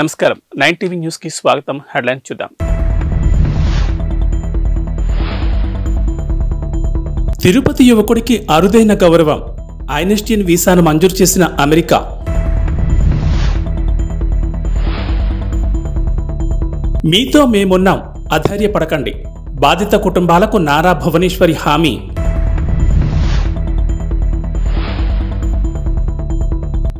నమస్కారం 9 TV news కి స్వాగతం. హెడ్లైన్ చూద్దాం. తిరుపతి యువకుడికి అరుదైన గౌరవం. ఐన్స్టీన్ వీసాను మంజూరు చేసిన అమెరికా. మీతో మేమున్నాం, అధైర్యపడకండి. బాధిత కుటుంబాలకు నారా భువనేశ్వరి హామీ.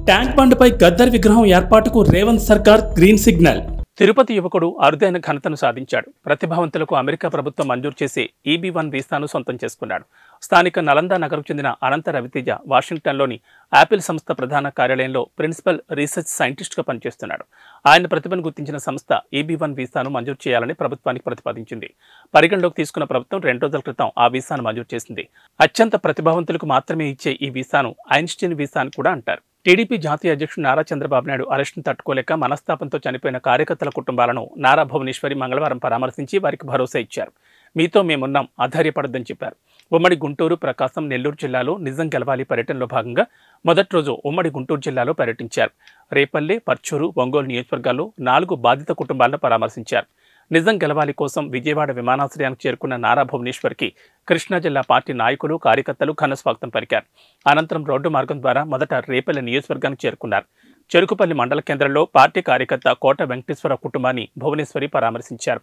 ట్యాంక్ బండ్పై గద్దర్ విగ్రహం ఏర్పాటుకు రేవంత్ సర్కార్ గ్రీన్ సిగ్నల్. తిరుపతి యువకుడు అరుదైన ఘనతను సాధించాడు. ప్రతిభావంతులకు అమెరికా ప్రభుత్వం మంజూరు చేసే EB-1 వీసాను సొంతం చేసుకున్నాడు. స్థానిక నలంద నగరకు చెందిన అనంత రవితేజ వాషింగ్టన్లోని యాపిల్ సంస్థ ప్రధాన కార్యాలయంలో ప్రిన్సిపల్ రీసెర్చ్ సైంటిస్ట్గా పనిచేస్తున్నాడు. ఆయన ప్రతిభను గుర్తించిన సంస్థ EB-1 వీసాను మంజూరు చేయాలని ప్రభుత్వానికి ప్రతిపాదించింది. పరిగణలోకి తీసుకున్న ప్రభుత్వం 2 రోజుల క్రితం ఆ వీసాను మంజూరు చేసింది. అత్యంత ప్రతిభావంతులకు మాత్రమే ఇచ్చే ఈ వీసాను ఐన్స్టీన్ వీసా అని కూడా అంటారు. టీడీపీ జాతీయ అధ్యక్షుడు నారా చంద్రబాబు నాయుడు అరెస్టును తట్టుకోలేక మనస్తాపంతో చనిపోయిన కార్యకర్తల కుటుంబాలను నారా భువనేశ్వరి మంగళవారం పరామర్శించి వారికి భరోసా ఇచ్చారు. మీతో మేమున్నాం, అధైర్యపడొద్దని చెప్పారు. ఉమ్మడి గుంటూరు, ప్రకాశం, నెల్లూరు జిల్లాలో నిజం గెలవాలి పర్యటనలో భాగంగా మొదటి రోజు ఉమ్మడి గుంటూరు జిల్లాలో పర్యటించారు. రేపల్లె, పర్చూరు, ఒంగోలు నియోజకవర్గాల్లో 4 బాధిత కుటుంబాలను పరామర్శించారు. నిజం గెలవాలి కోసం విజయవాడ విమానాశ్రయానికి చేరుకున్న నారా భువనేశ్వర్కి కృష్ణా జిల్లా పార్టీ నాయకులు, కార్యకర్తలు ఘనస్వాగతం పలికారు. అనంతరం రోడ్డు మార్గం ద్వారా మొదట రేపల్లె నియోజకవర్గానికి చేరుకున్నారు. చెరుకుపల్లి మండల కేంద్రంలో పార్టీ కార్యకర్త కోట వెంకటేశ్వర కుటుంబాన్ని భువనేశ్వరి పరామర్శించారు.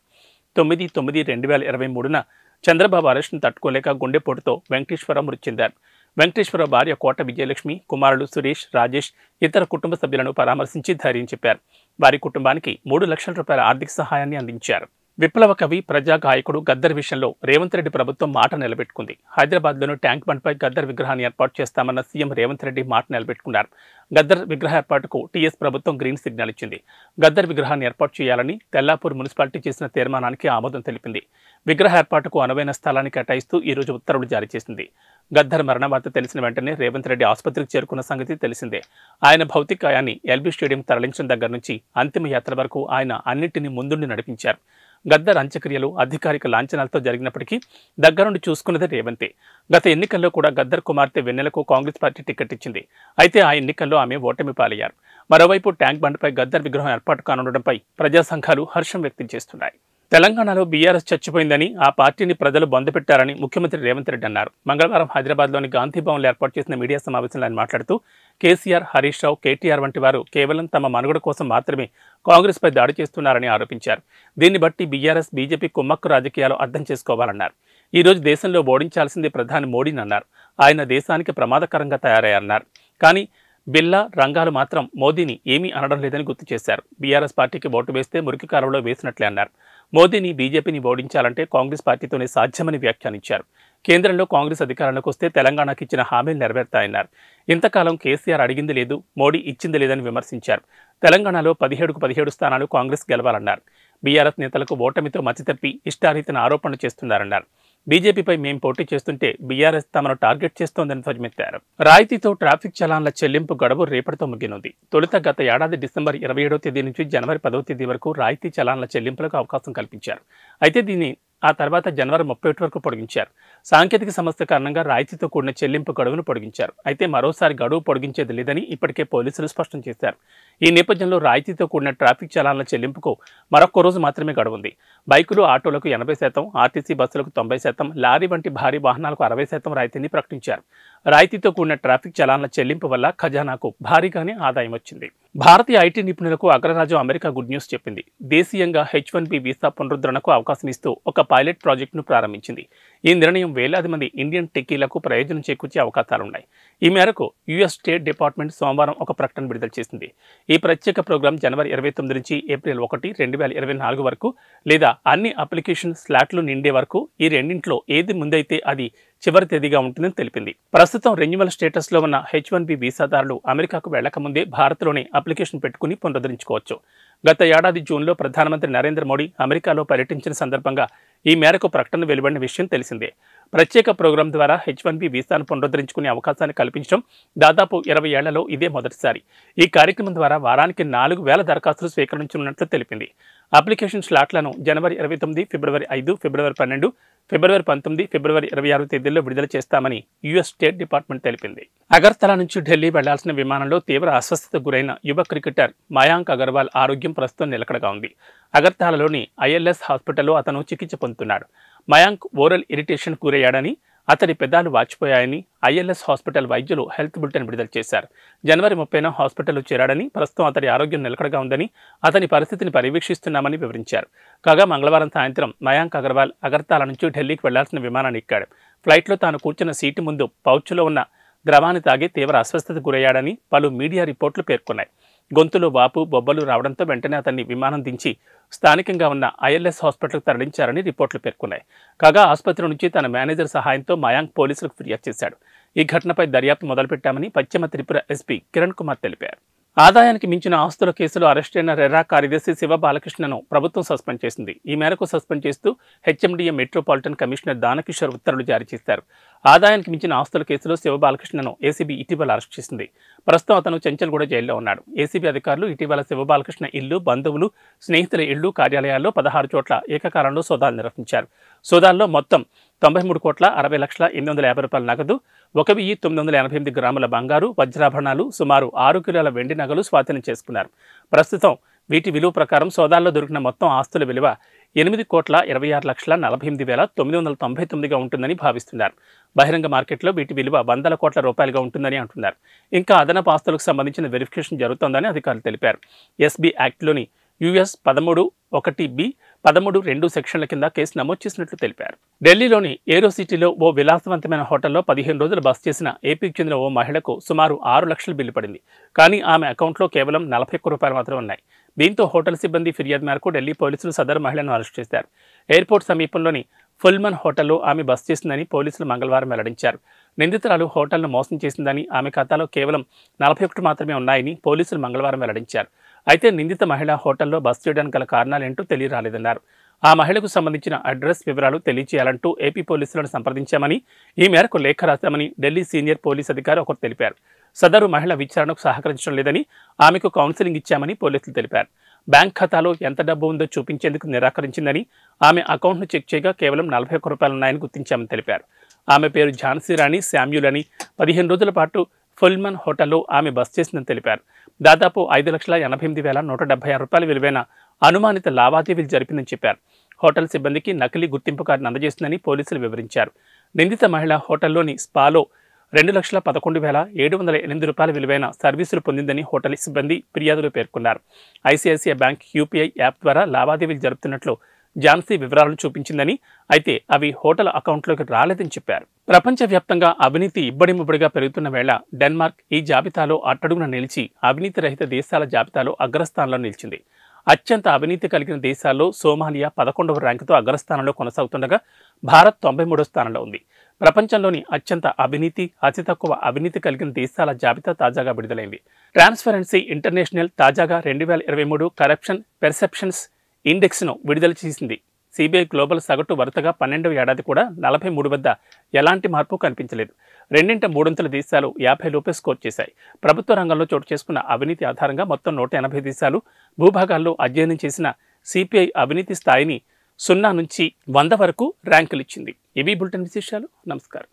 9/9/2023న చంద్రబాబు అరెస్టును తట్టుకోలేక గుండెపోటుతో వెంకటేశ్వర మృతి చెందారు. వెంకటేశ్వర భార్య కోట విజయలక్ష్మి, కుమారుడు సురేష్, రాజేష్ ఇతర కుటుంబ సభ్యులను పరామర్శించి ధైర్యం చెప్పారు. వారి కుటుంబానికి 3 లక్షల రూపాయల ఆర్థిక సహాయాన్ని అందించారు. విప్లవ కవి, ప్రజా గాయకుడు గద్దర్ విషయంలో రేవంత్ రెడ్డి ప్రభుత్వం మాట నిలబెట్టుకుంది. హైదరాబాద్లోని ట్యాంక్ బండ్పై గద్దర్ విగ్రహాన్ని ఏర్పాటు చేస్తామన్న సీఎం రేవంత్ రెడ్డి మాట నిలబెట్టుకున్నారు. గద్దర్ విగ్రహ ఏర్పాటుకు టీఎస్ ప్రభుత్వం గ్రీన్ సిగ్నల్ ఇచ్చింది. గద్దర్ విగ్రహాన్ని ఏర్పాటు చేయాలని తెల్లాపూర్ మున్సిపాలిటీ చేసిన తీర్మానానికి ఆమోదం తెలిపింది. విగ్రహ ఏర్పాటుకు అనువైన స్థలాన్ని కేటాయిస్తూ ఈ రోజు ఉత్తర్వులు జారీ చేసింది. గద్దర్ మరణ వార్త తెలిసిన వెంటనే రేవంత్ రెడ్డి ఆసుపత్రికి చేరుకున్న సంగతి తెలిసిందే. ఆయన భౌతికాయాన్ని ఎల్బీ స్టేడియం తరలించిన దగ్గర నుంచి అంతిమ యాత్ర వరకు ఆయన అన్నింటినీ ముందుండి నడిపించారు. గద్దర్ అంత్యక్రియలు అధికారిక లాంఛనాలతో జరిగినప్పటికీ దగ్గరుండి చూసుకున్నదే రేవంతే. గత ఎన్నికల్లో కూడా గద్దర్ కుమార్తె వెన్నెలకు కాంగ్రెస్ పార్టీ టికెట్ ఇచ్చింది. అయితే ఆ ఎన్నికల్లో ఆమె ఓటమి పాలయ్యారు. మరోవైపు ట్యాంక్ బండ్పై గద్దర్ విగ్రహం ఏర్పాటు కానుండడంపై ప్రజా సంఘాలు హర్షం వ్యక్తం చేస్తున్నాయి. తెలంగాణలో బీఆర్ఎస్ చచ్చిపోయిందని, ఆ పార్టీని ప్రజలు బొందపెట్టారని ముఖ్యమంత్రి రేవంత్ రెడ్డి అన్నారు. మంగళవారం హైదరాబాద్లోని గాంధీ భవన్లో ఏర్పాటు చేసిన మీడియా సమావేశంలో ఆయన మాట్లాడుతూ కేసీఆర్, హరీష్ రావు, కేటీఆర్ వంటి వారు కేవలం తమ మనుగడ కోసం మాత్రమే కాంగ్రెస్పై దాడి చేస్తున్నారని ఆరోపించారు. దీన్ని బట్టి బీఆర్ఎస్, బీజేపీ కుమ్మక్కు రాజకీయాలు అర్థం చేసుకోవాలన్నారు. ఈ రోజు దేశంలో ఓడించాల్సింది ప్రధాని మోడీని అన్నారు. ఆయన దేశానికి ప్రమాదకరంగా తయారయ్యారన్నారు. కానీ బిల్లా, రంగాలు మాత్రం మోదీని ఏమీ అనడం లేదని గుర్తు చేశారు. బీఆర్ఎస్ పార్టీకి ఓటు వేస్తే మురికి కాలంలో వేసినట్లే అన్నారు. మోదీని, బీజేపీని ఓడించాలంటే కాంగ్రెస్ పార్టీతోనే సాధ్యమని వ్యాఖ్యానించారు. కేంద్రంలో కాంగ్రెస్ అధికారంలోకి వస్తే తెలంగాణకు ఇచ్చిన హామీలు నెరవేరుతాయన్నారు. ఇంతకాలం కేసీఆర్ అడిగింది లేదు, మోడీ ఇచ్చింది లేదని విమర్శించారు. తెలంగాణలో 17కు 17 స్థానాలు కాంగ్రెస్ గెలవాలన్నారు. బీఆర్ఎస్ నేతలకు ఓటమితో మతితప్పి ఇష్టారీతిన ఆరోపణలు చేస్తున్నారన్నారు. బీజేపీపై మేం పోటీ చేస్తుంటే బీఆర్ఎస్ తమను టార్గెట్ చేస్తోందని ధ్వజమెత్తారు. రాయితీతో ట్రాఫిక్ చలాన్ల చెల్లింపు గడువు రేపటితో ముగినుంది. తొలుత గత ఏడాది డిసెంబర్ 27వ తేదీ నుంచి జనవరి 10వ తేదీ వరకు రాయితీ చలాన్ల చెల్లింపులకు అవకాశం కల్పించారు. అయితే దీన్ని ఆ తర్వాత జనవరి 31 వరకు పొడిగించారు. సాంకేతిక సమస్య కారణంగా రాయితీతో కూడిన చెల్లింపు గడువును పొడిగించారు. అయితే మరోసారి గడువు పొడిగించేది లేదని ఇప్పటికే పోలీసులు స్పష్టం చేశారు. ఈ నేపథ్యంలో రాయితీతో కూడిన ట్రాఫిక్ చలాన్ల చెల్లింపుకు మరొక రోజు మాత్రమే గడువుంది. బైకులు, ఆటోలకు 80%, ఆర్టీసీ బస్సులకు 90%, లారీ వంటి భారీ వాహనాలకు 60% రాయితీని ప్రకటించారు. రాయితీతో కూడిన ట్రాఫిక్ చలాన్ల చెల్లింపు వల్ల ఖజానాకు భారీగానే ఆదాయం వచ్చింది. భారతీయ ఐటీ నిపుణులకు అగ్రరాజ్యం అమెరికా గుడ్ న్యూస్ చెప్పింది. దేశీయంగా H-1B వీసా పునరుద్ధరణకు అవకాశం ఇస్తూ ఒక పైలట్ ప్రాజెక్టును ప్రారంభించింది. ఈ నిర్ణయం వేలాది మంది ఇండియన్ టెక్కీలకు ప్రయోజనం చేకూర్చే అవకాశాలున్నాయి. ఈ మేరకు యుఎస్ స్టేట్ డిపార్ట్మెంట్ సోమవారం ఒక ప్రకటన విడుదల చేసింది. ఈ ప్రత్యేక ప్రోగ్రాం జనవరి 29 నుంచి ఏప్రిల్ 1, 2024 వరకు లేదా అన్ని అప్లికేషన్ స్లాట్లు నిండే వరకు ఈ రెండింటిలో ఏది ముందైతే అది చివరి తేదీగా ఉంటుందని తెలిపింది. ప్రస్తుతం రెన్యువల్ స్టేటస్లో ఉన్న H-1B వీసాదారులు అమెరికాకు వెళ్లకముందే భారత్లోనే అప్లికేషన్ పెట్టుకుని పునరుద్ధరించుకోవచ్చు. గత ఏడాది జూన్లో ప్రధానమంత్రి నరేంద్ర మోడీ అమెరికాలో పర్యటించిన సందర్భంగా ఈ మేరకు ప్రకటన వెలువడిన విషయం తెలిసిందే. ప్రత్యేక ప్రోగ్రాం ద్వారా H1B వీసాను పునరుద్ధరించుకునే అవకాశాన్ని కల్పించడం దాదాపు 20 ఏళ్లలో ఇదే మొదటిసారి. ఈ కార్యక్రమం ద్వారా వారానికి 4,000 దరఖాస్తులు స్వీకరించనున్నట్లు తెలిపింది. అప్లికేషన్ స్లాట్లను జనవరి 29, ఫిబ్రవరి 5, ఫిబ్రవరి 12, ఫిబ్రవరి 19, ఫిబ్రవరి 26 తేదీల్లో విడుదల చేస్తామని యుఎస్ స్టేట్ డిపార్ట్మెంట్ తెలిపింది. అగర్తలా నుంచి ఢిల్లీ వెళ్లాల్సిన విమానంలో తీవ్ర అస్వస్థతకు గురైన యువ క్రికెటర్ మయాంక్ అగర్వాల్ ఆరోగ్యం ప్రస్తుతం నిలకడగా ఉంది. అగర్తలాలోని ఐఎల్ఎస్ హాస్పిటల్లో అతను చికిత్స పొందుతున్నాడు. మయాంక్ ఓరల్ ఇరిటేషన్ గురయ్యాడని, అతడి పెదాలు వాచిపోయాయని ఐఎల్ఎస్ హాస్పిటల్ వైద్యులు హెల్త్ బులెటిన్ విడుదల చేశారు. జనవరి 30న హాస్పిటల్లో చేరాడని, ప్రస్తుతం అతడి ఆరోగ్యం నిలకడగా ఉందని, అతని పరిస్థితిని పర్యవేక్షిస్తున్నామని వివరించారు. కాగా మంగళవారం సాయంత్రం మయాంక్ అగర్వాల్ అగర్తలా నుంచి ఢిల్లీకి వెళ్లాల్సిన విమానాన్ని ఎక్కాడు. ఫ్లైట్లో తాను కూర్చున్న సీటు ముందు పౌచ్లో ఉన్న ద్రవాన్ని తాగి తీవ్ర అస్వస్థతకు గురయ్యాడని పలు మీడియా రిపోర్టులు పేర్కొన్నాయి. గొంతులో వాపు, బొబ్బలు రావడంతో వెంటనే అతన్ని విమానం దించి స్థానికంగా ఉన్న ఐఎల్ఎస్ హాస్పిటల్కు తరలించారని రిపోర్టులు పేర్కొన్నాయి. కాగా ఆసుపత్రి నుంచి తన మేనేజర్ సహాయంతో మయాంక్ పోలీసులకు ఫిర్యాదు చేశాడు. ఈ ఘటనపై దర్యాప్తు మొదలుపెట్టామని పశ్చిమ త్రిపుర ఎస్పీ కిరణ్ కుమార్ తెలిపారు. ఆదాయానికి మించిన ఆస్తుల కేసులో అరెస్టైన రెరా కార్యదర్శి శివ బాలకృష్ణను ప్రభుత్వం సస్పెండ్ చేసింది. ఈ మేరకు సస్పెండ్ చేస్తూ హెచ్ఎండిఏ మెట్రోపాలిటన్ కమిషనర్ దానకిషోర్ ఉత్తర్వులు జారీ చేశారు. ఆదాయానికి మించిన ఆస్తుల కేసులో శివ బాలకృష్ణను ఏసీబీ ఇటీవల అరెస్ట్ చేసింది. ప్రస్తుతం అతను చెంచల్గూడ జైల్లో ఉన్నాడు. ఏసీబీ అధికారులు ఇటీవల శివ బాలకృష్ణ ఇల్లు, బంధువులు, స్నేహితుల ఇళ్లు, కార్యాలయాల్లో 16 చోట్ల ఏకకాలంలో సోదాలు నిర్వహించారు. సోదాల్లో మొత్తం 93,60,850 రూపాయల నగదు, 1,988 గ్రాముల బంగారు, వజ్రాభరణాలు, సుమారు 6 కిలోల వెండి నగలు స్వాధీనం చేసుకున్నారు. ప్రస్తుతం వీటి విలువ ప్రకారం సోదాల్లో దొరికిన మొత్తం ఆస్తుల విలువ 8,26,48,999గా ఉంటుందని భావిస్తున్నారు. బహిరంగ మార్కెట్లో వీటి విలువ 100 కోట్ల రూపాయలుగా ఉంటుందని అంటున్నారు. ఇంకా అదనపు ఆస్తులకు సంబంధించిన వెరిఫికేషన్ జరుగుతోందని అధికారులు తెలిపారు. ఎస్బీ యాక్ట్లోని యుఎస్ 13(1)(b), 13(2) సెక్షన్ల కింద కేసు నమోదు చేసినట్లు తెలిపారు. ఢిల్లీలోని ఏరో సిటీలో ఓ విలాసవంతమైన హోటల్లో 15 రోజులు బస చేసిన ఏపీకి చెందిన ఓ మహిళకు సుమారు 6 లక్షల బిల్లు పడింది. కానీ ఆమె అకౌంట్లో కేవలం 41 రూపాయలు మాత్రమే ఉన్నాయి. దీంతో హోటల్ సిబ్బంది ఫిర్యాదు మేరకు ఢిల్లీ పోలీసులు సదరు మహిళను అరెస్ట్ చేశారు. ఎయిర్పోర్ట్ సమీపంలోని ఫుల్మన్ హోటల్లో ఆమె బస చేసిందని పోలీసులు మంగళవారం వెల్లడించారు. నిందితురాలు హోటల్ను మోసం చేసిందని, ఆమె ఖాతాలో కేవలం 41 మాత్రమే ఉన్నాయని పోలీసులు మంగళవారం వెల్లడించారు. అయితే నిందిత మహిళ హోటల్లో బస చేయడానికి గల కారణాలేంటో తెలియరాలేదన్నారు. ఆ మహిళకు సంబంధించిన అడ్రస్ వివరాలు తెలియచేయాలంటూ ఏపీ పోలీసులను సంప్రదించామని, ఈ మేరకు లేఖ రాశామని ఢిల్లీ సీనియర్ పోలీస్ అధికారి ఒకరు తెలిపారు. సదరు మహిళ విచారణకు సహకరించడం లేదని, ఆమెకు కౌన్సిలింగ్ ఇచ్చామని పోలీసులు తెలిపారు. బ్యాంక్ ఖాతాలో ఎంత డబ్బు ఉందో చూపించేందుకు నిరాకరించిందని, ఆమె అకౌంట్ను చెక్ చేయగా కేవలం 41 రూపాయలు ఉన్నాయని గుర్తించామని తెలిపారు. ఆమె పేరు ఝాన్సీ రాణి శామ్యూల్ అని, 15 రోజుల పాటు ఫుల్మన్ హోటల్లో ఆమె బస చేసిందని తెలిపారు. దాదాపు 5,88,176 రూపాయల విలువైన అనుమానిత లావాదేవీలు జరిపిందని చెప్పారు. హోటల్ సిబ్బందికి నకిలీ గుర్తింపు కార్డును అందజేసిందని పోలీసులు వివరించారు. నిందిత మహిళ హోటల్లోని స్పాలో 2,11,708 రూపాయల విలువైన సర్వీసులు పొందిందని హోటల్ సిబ్బంది ఫిర్యాదులో పేర్కొన్నారు. ఐసిఐసిఐ బ్యాంక్ యూపీఐ యాప్ ద్వారా లావాదేవీలు జరుపుతున్నట్లు ఝాన్సీ వివరాలను చూపించిందని, అయితే అవి హోటల్ అకౌంట్లోకి రాలేదని చెప్పారు. ప్రపంచవ్యాప్తంగా అవినీతి ఇబ్బడిముబ్బడిగా పెరుగుతున్న వేళ డెన్మార్క్ ఈ జాబితాలో అట్టడుగున నిలిచి అవినీతి రహిత దేశాల జాబితాలో అగ్రస్థానంలో నిలిచింది. అత్యంత అవినీతి కలిగిన దేశాల్లో సోమాలియా 11వ ర్యాంకుతో అగ్రస్థానంలో కొనసాగుతుండగా భారత్ 93వ స్థానంలో ఉంది. ప్రపంచంలోని అత్యంత అవినీతి, అతి తక్కువ అవినీతి కలిగిన దేశాల జాబితా తాజాగా విడుదలైంది. ట్రాన్స్పరెన్సీ ఇంటర్నేషనల్ తాజాగా 2023 కరప్షన్ పెర్సెప్షన్స్ ఇండెక్స్ను విడుదల చేసింది. సిబిఐ గ్లోబల్ సగటు వరుసగా 12వ ఏడాది కూడా 43 వద్ద ఎలాంటి మార్పు కనిపించలేదు. రెండింట మూడొంతుల దేశాలు 50 లోపే స్కోర్ చేశాయి. ప్రభుత్వ రంగంలో చోటు చేసుకున్న అవినీతి ఆధారంగా మొత్తం 180 దేశాలు భూభాగాల్లో అధ్యయనం చేసిన సిపిఐ అవినీతి స్థాయిని 0 నుంచి 100 వరకు ర్యాంకులు ఇచ్చింది. ఇవి బులెటిన్ విశేషాలు. నమస్కారం.